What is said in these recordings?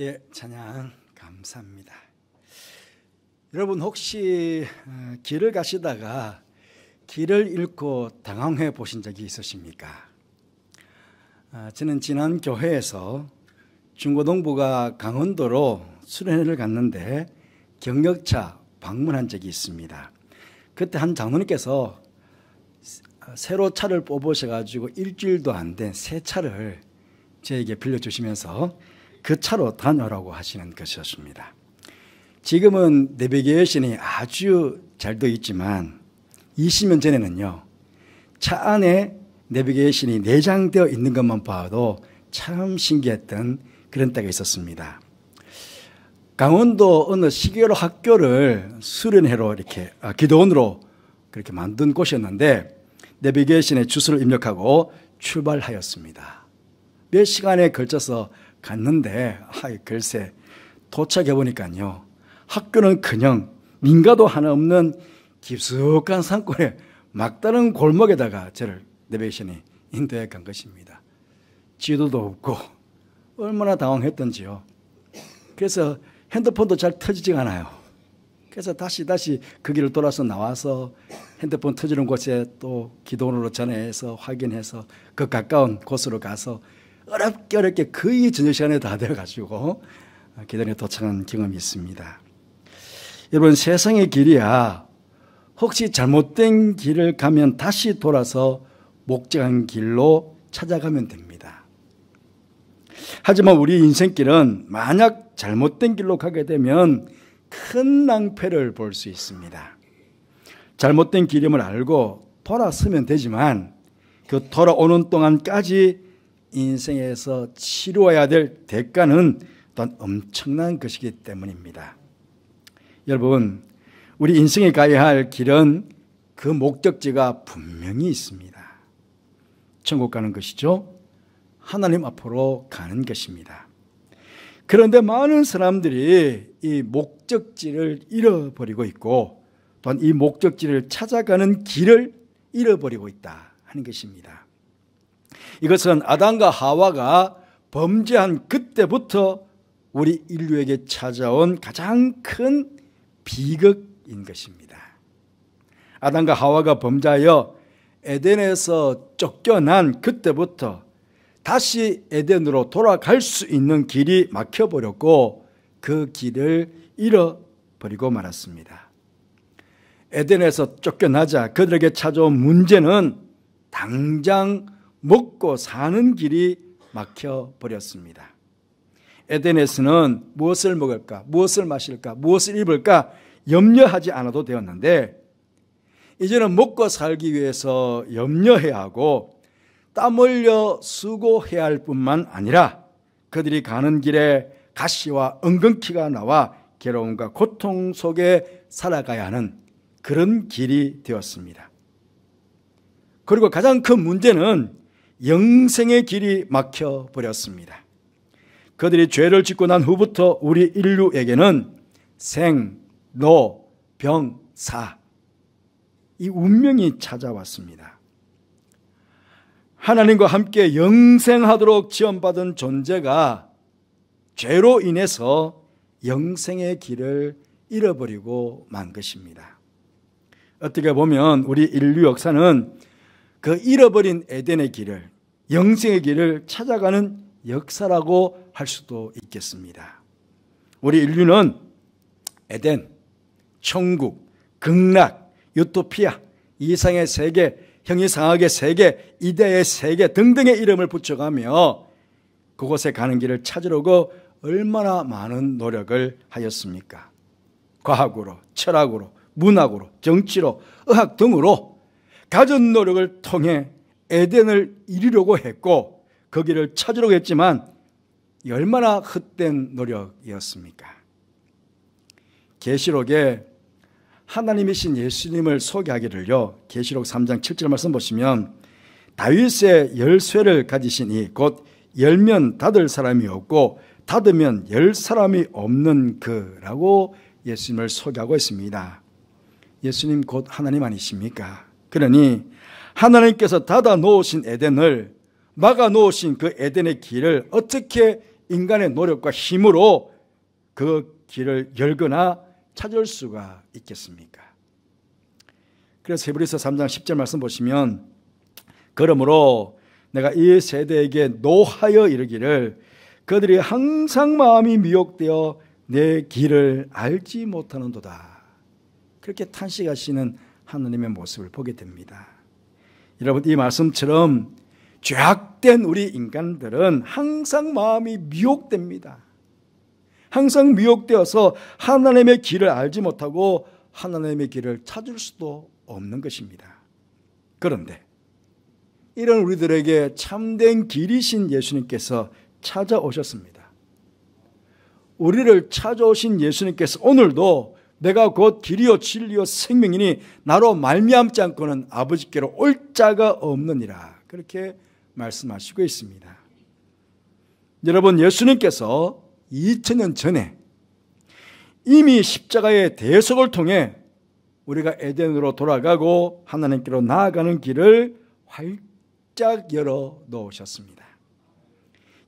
예, 찬양 감사합니다. 여러분 혹시 길을 가시다가 길을 잃고 당황해 보신 적이 있으십니까? 저는 지난 교회에서 중고등부가 강원도로 수련회를 갔는데 경력차 방문한 적이 있습니다. 그때 한 장로님께서 새로 차를 뽑으셔가지고 일주일도 안 된 새 차를 저에게 빌려주시면서 그 차로 다녀오라고 하시는 것이었습니다. 지금은 내비게이션이 아주 잘 되어 있지만 20년 전에는요, 차 안에 내비게이션이 내장되어 있는 것만 봐도 참 신기했던 그런 때가 있었습니다. 강원도 어느 시계로 학교를 수련회로 이렇게 기도원으로 그렇게 만든 곳이었는데 내비게이션에 주소를 입력하고 출발하였습니다. 몇 시간에 걸쳐서 갔는데 글쎄 도착해 보니까요, 학교는 그냥 민가도 하나 없는 깊숙한 산골에 막다른 골목에다가 저를 내비게이션이 인도해 간 것입니다. 지도도 없고 얼마나 당황했던지요. 그래서 핸드폰도 잘 터지지가 않아요. 그래서 다시 그 길을 돌아서 나와서 핸드폰 터지는 곳에 또 기도원으로 전화해서 확인해서 그 가까운 곳으로 가서 어렵게 거의 저녁 시간에 다 되어가지고 기도원에 도착한 경험이 있습니다. 여러분, 세상의 길이야 혹시 잘못된 길을 가면 다시 돌아서 목적한 길로 찾아가면 됩니다. 하지만 우리 인생길은 만약 잘못된 길로 가게 되면 큰 낭패를 볼 수 있습니다. 잘못된 길임을 알고 돌아서면 되지만 그 돌아오는 동안까지 인생에서 치루어야 될 대가는 또한 엄청난 것이기 때문입니다. 여러분, 우리 인생에 가야 할 길은 그 목적지가 분명히 있습니다. 천국 가는 것이죠. 하나님 앞으로 가는 것입니다. 그런데 많은 사람들이 이 목적지를 잃어버리고 있고 또한 이 목적지를 찾아가는 길을 잃어버리고 있다 하는 것입니다. 이것은 아담과 하와가 범죄한 그때부터 우리 인류에게 찾아온 가장 큰 비극인 것입니다. 아담과 하와가 범죄하여 에덴에서 쫓겨난 그때부터 다시 에덴으로 돌아갈 수 있는 길이 막혀버렸고 그 길을 잃어버리고 말았습니다. 에덴에서 쫓겨나자 그들에게 찾아온 문제는 당장 먹고 사는 길이 막혀버렸습니다. 에덴에서는 무엇을 먹을까, 무엇을 마실까, 무엇을 입을까 염려하지 않아도 되었는데 이제는 먹고 살기 위해서 염려해야 하고 땀 흘려 수고해야 할 뿐만 아니라 그들이 가는 길에 가시와 엉겅퀴가 나와 괴로움과 고통 속에 살아가야 하는 그런 길이 되었습니다. 그리고 가장 큰 문제는 영생의 길이 막혀버렸습니다. 그들이 죄를 짓고 난 후부터 우리 인류에게는 생, 로, 병, 사, 이 운명이 찾아왔습니다. 하나님과 함께 영생하도록 지원받은 존재가 죄로 인해서 영생의 길을 잃어버리고 만 것입니다. 어떻게 보면 우리 인류 역사는 그 잃어버린 에덴의 길을, 영생의 길을 찾아가는 역사라고 할 수도 있겠습니다. 우리 인류는 에덴, 천국, 극락, 유토피아, 이상의 세계, 형이상학의 세계, 이데의 세계 등등의 이름을 붙여가며 그곳에 가는 길을 찾으려고 얼마나 많은 노력을 하였습니까? 과학으로, 철학으로, 문학으로, 정치로, 의학 등으로 가진 노력을 통해 에덴을 이루려고 했고 그 길을 찾으려고 했지만 얼마나 헛된 노력이었습니까? 계시록에 하나님이신 예수님을 소개하기를요, 계시록 3장 7절 말씀 보시면 다윗의 열쇠를 가지신 이 곧 열면 닫을 사람이 없고 닫으면 열 사람이 없는 그라고 예수님을 소개하고 있습니다. 예수님 곧 하나님 아니십니까? 그러니 하나님께서 닫아 놓으신 에덴을 막아 놓으신 그 에덴의 길을 어떻게 인간의 노력과 힘으로 그 길을 열거나 찾을 수가 있겠습니까? 그래서 히브리서 3장 10절 말씀 보시면, 그러므로 내가 이 세대에게 노하여 이르기를 그들이 항상 마음이 미혹되어 내 길을 알지 못하는도다. 그렇게 탄식하시는 하나님의 모습을 보게 됩니다. 여러분, 이 말씀처럼 죄악된 우리 인간들은 항상 마음이 미혹됩니다. 항상 미혹되어서 하나님의 길을 알지 못하고 하나님의 길을 찾을 수도 없는 것입니다. 그런데 이런 우리들에게 참된 길이신 예수님께서 찾아오셨습니다. 우리를 찾아오신 예수님께서 오늘도 내가 곧 길이요 진리요 생명이니 나로 말미암지 않고는 아버지께로 올 자가 없느니라, 그렇게 말씀하시고 있습니다. 여러분, 예수님께서 2000년 전에 이미 십자가의 대속을 통해 우리가 에덴으로 돌아가고 하나님께로 나아가는 길을 활짝 열어 놓으셨습니다.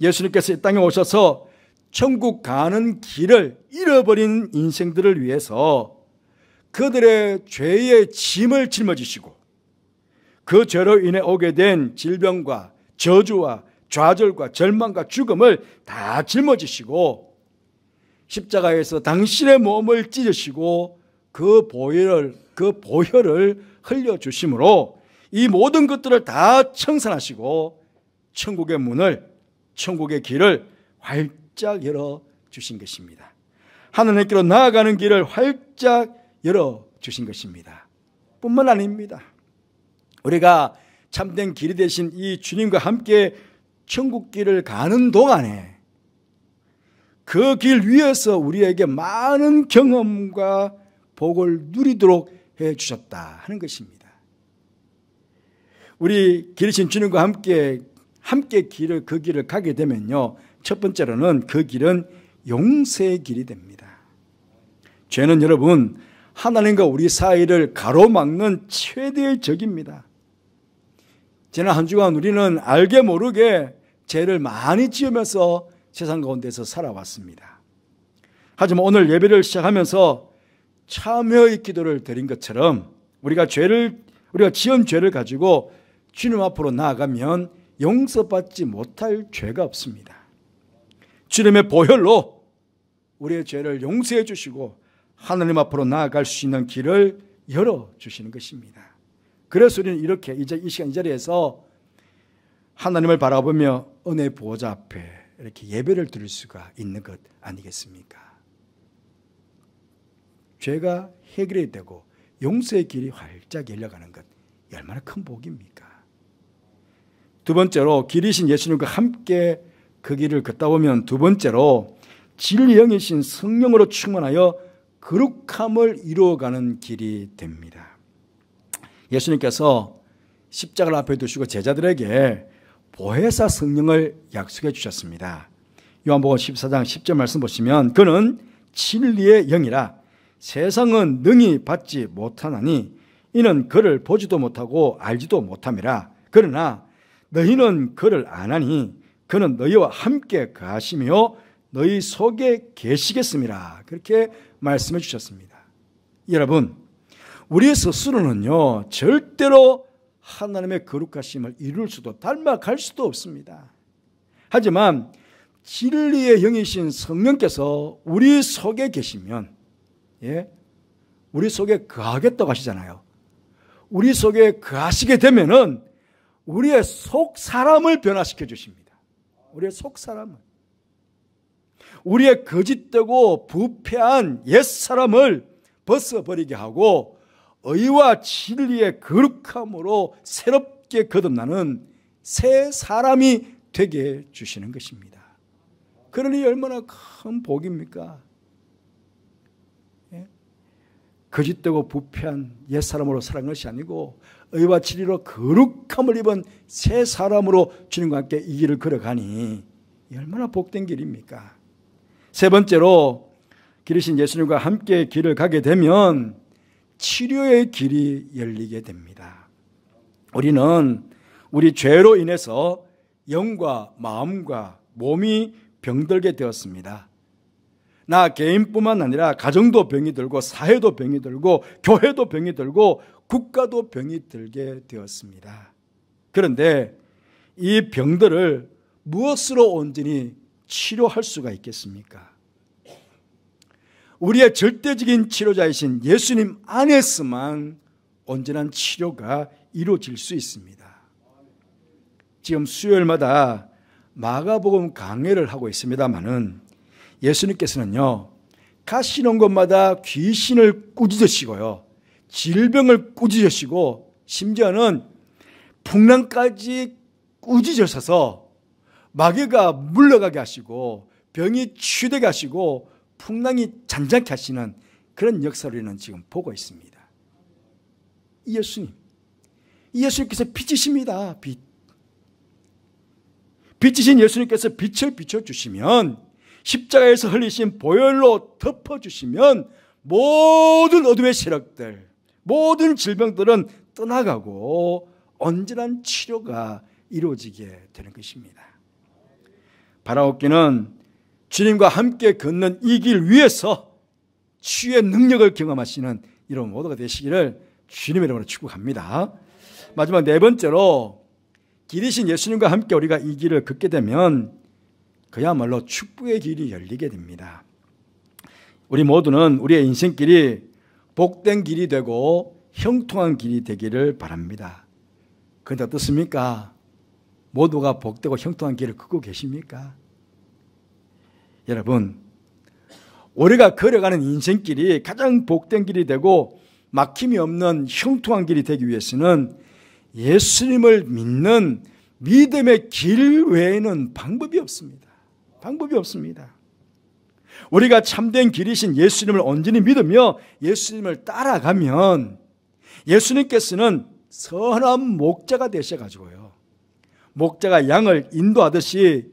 예수님께서 이 땅에 오셔서 천국 가는 길을 잃어버린 인생들을 위해서 그들의 죄의 짐을 짊어지시고 그 죄로 인해 오게 된 질병과 저주와 좌절과 절망과 죽음을 다 짊어지시고 십자가에서 당신의 몸을 찢으시고 그 보혈을 흘려주심으로 이 모든 것들을 다 청산하시고 천국의 문을, 천국의 길을 활짝 열어주신 것입니다. 하나님께로 나아가는 길을 활짝 열어주신 것입니다. 뿐만 아닙니다. 우리가 참된 길이 되신 이 주님과 함께 천국 길을 가는 동안에 그 길 위에서 우리에게 많은 경험과 복을 누리도록 해주셨다 하는 것입니다. 우리 길이신 주님과 함께 그 길을 가게 되면요, 첫 번째로는 그 길은 용서의 길이 됩니다. 죄는 여러분, 하나님과 우리 사이를 가로막는 최대의 적입니다. 지난 한 주간 우리는 알게 모르게 죄를 많이 지으면서 세상 가운데서 살아왔습니다. 하지만 오늘 예배를 시작하면서 참여의 기도를 드린 것처럼 우리가 지은 죄를 가지고 주님 앞으로 나아가면 용서받지 못할 죄가 없습니다. 주님의 보혈로 우리의 죄를 용서해 주시고 하나님 앞으로 나아갈 수 있는 길을 열어주시는 것입니다. 그래서 우리는 이렇게 이 시간 이 자리에서 하나님을 바라보며 은혜 보호자 앞에 이렇게 예배를 드릴 수가 있는 것 아니겠습니까? 죄가 해결이 되고 용서의 길이 활짝 열려가는 것, 얼마나 큰 복입니까? 두 번째로 길이신 예수님과 함께 그 길을 걷다 보면 두 번째로 진리 영이신 성령으로 충만하여 거룩함을 이루어가는 길이 됩니다. 예수님께서 십자가를 앞에 두시고 제자들에게 보혜사 성령을 약속해 주셨습니다. 요한복음 14장 10절 말씀 보시면 그는 진리의 영이라 세상은 능히 받지 못하나니 이는 그를 보지도 못하고 알지도 못함이라. 그러나 너희는 그를 아나니 그는 너희와 함께 거하시며 너희 속에 계시겠습니다. 그렇게 말씀해 주셨습니다. 여러분, 우리 스스로는요 절대로 하나님의 거룩하심을 이룰 수도 닮아갈 수도 없습니다. 하지만 진리의 영이신 성령께서 우리 속에 계시면, 우리 속에 거하겠다고 하시잖아요. 우리 속에 거하시게 되면은 우리의 속 사람을 변화시켜 주십니다. 우리의 속 사람을, 우리의 거짓되고 부패한 옛 사람을 벗어버리게 하고 의와 진리의 거룩함으로 새롭게 거듭나는 새 사람이 되게 해 주시는 것입니다. 그러니 얼마나 큰 복입니까? 거짓되고 부패한 옛 사람으로 살아간 것이 아니고 의와 진리로 거룩함을 입은 새 사람으로 주님과 함께 이 길을 걸어가니 얼마나 복된 길입니까? 세 번째로 길이신 예수님과 함께 길을 가게 되면 치료의 길이 열리게 됩니다. 우리는 우리 죄로 인해서 영과 마음과 몸이 병들게 되었습니다. 나 개인뿐만 아니라 가정도 병이 들고 사회도 병이 들고 교회도 병이 들고 국가도 병이 들게 되었습니다. 그런데 이 병들을 무엇으로 온전히 치료할 수가 있겠습니까? 우리의 절대적인 치료자이신 예수님 안에서만 온전한 치료가 이루어질 수 있습니다. 지금 수요일마다 마가복음 강해를 하고 있습니다마는 예수님께서는요, 가시는 곳마다 귀신을 꾸짖으시고요, 질병을 꾸짖으시고 심지어는 풍랑까지 꾸짖으셔서 마귀가 물러가게 하시고 병이 치유되게 하시고 풍랑이 잔잔케 하시는 그런 역사를 우리는 지금 보고 있습니다. 이 예수님께서 빛이십니다. 빛이신 예수님께서 빛을 비춰주시면, 십자가에서 흘리신 보혈로 덮어주시면 모든 어둠의 세력들, 모든 질병들은 떠나가고 온전한 치료가 이루어지게 되는 것입니다. 바라옵기는 주님과 함께 걷는 이 길 위에서 치유의 능력을 경험하시는 이런 모두가 되시기를 주님의 이름으로 축복합니다. 마지막 네 번째로, 길이신 예수님과 함께 우리가 이 길을 걷게 되면 그야말로 축복의 길이 열리게 됩니다. 우리 모두는 우리의 인생길이 복된 길이 되고 형통한 길이 되기를 바랍니다. 그런데 어떻습니까? 모두가 복되고 형통한 길을 걷고 계십니까? 여러분, 우리가 걸어가는 인생길이 가장 복된 길이 되고 막힘이 없는 형통한 길이 되기 위해서는 예수님을 믿는 믿음의 길 외에는 방법이 없습니다. 방법이 없습니다. 우리가 참된 길이신 예수님을 온전히 믿으며 예수님을 따라가면 예수님께서는 선한 목자가 되셔가지고요, 목자가 양을 인도하듯이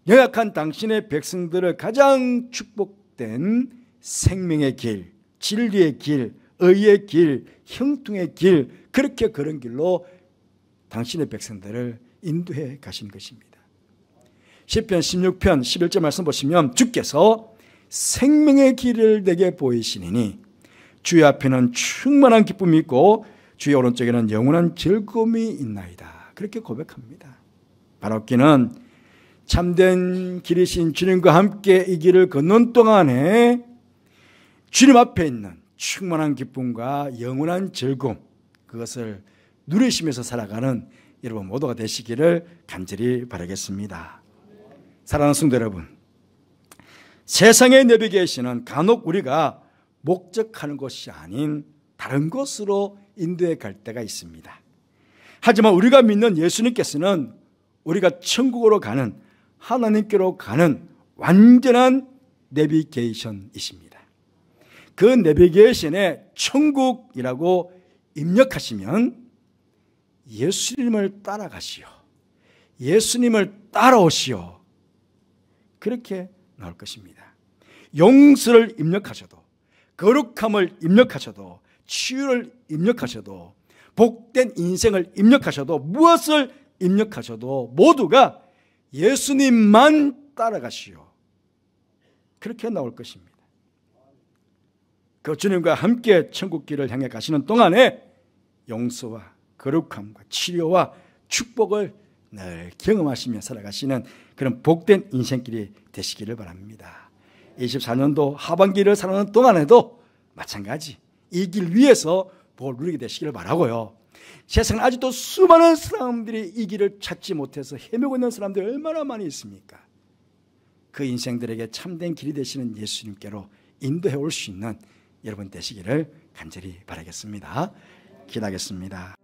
연약한 당신의 백성들을 가장 축복된 생명의 길, 진리의 길, 의의 길, 형통의 길, 그렇게 그런 길로 당신의 백성들을 인도해 가신 것입니다. 시편 16편 11절 말씀 보시면, 주께서 생명의 길을 내게 보이시니 주의 앞에는 충만한 기쁨이 있고 주의 오른쪽에는 영원한 즐거움이 있나이다. 그렇게 고백합니다. 바라옵기는 참된 길이신 주님과 함께 이 길을 걷는 동안에 주님 앞에 있는 충만한 기쁨과 영원한 즐거움, 그것을 누리시면서 살아가는 여러분 모두가 되시기를 간절히 바라겠습니다. 사랑하는 성도 여러분, 세상의 내비게이션은 간혹 우리가 목적하는 것이 아닌 다른 곳으로 인도해 갈 때가 있습니다. 하지만 우리가 믿는 예수님께서는 우리가 천국으로 가는, 하나님께로 가는 완전한 내비게이션이십니다. 그 내비게이션에 천국이라고 입력하시면 예수님을 따라가시오, 예수님을 따라오시오, 그렇게 나올 것입니다. 용서를 입력하셔도, 거룩함을 입력하셔도, 치유를 입력하셔도, 복된 인생을 입력하셔도, 무엇을 입력하셔도 모두가 예수님만 따라가시오, 그렇게 나올 것입니다. 그 주님과 함께 천국길을 향해 가시는 동안에 용서와 거룩함과 치료와 축복을 늘 경험하시며 살아가시는 그런 복된 인생길이 되시기를 바랍니다. 24년도 하반기를 살아가는 동안에도 마찬가지 이 길 위에서 복을 누리게 되시기를 바라고요. 세상에 아직도 수많은 사람들이 이 길을 찾지 못해서 헤매고 있는 사람들이 얼마나 많이 있습니까? 그 인생들에게 참된 길이 되시는 예수님께로 인도해 올 수 있는 여러분 되시기를 간절히 바라겠습니다. 기도하겠습니다.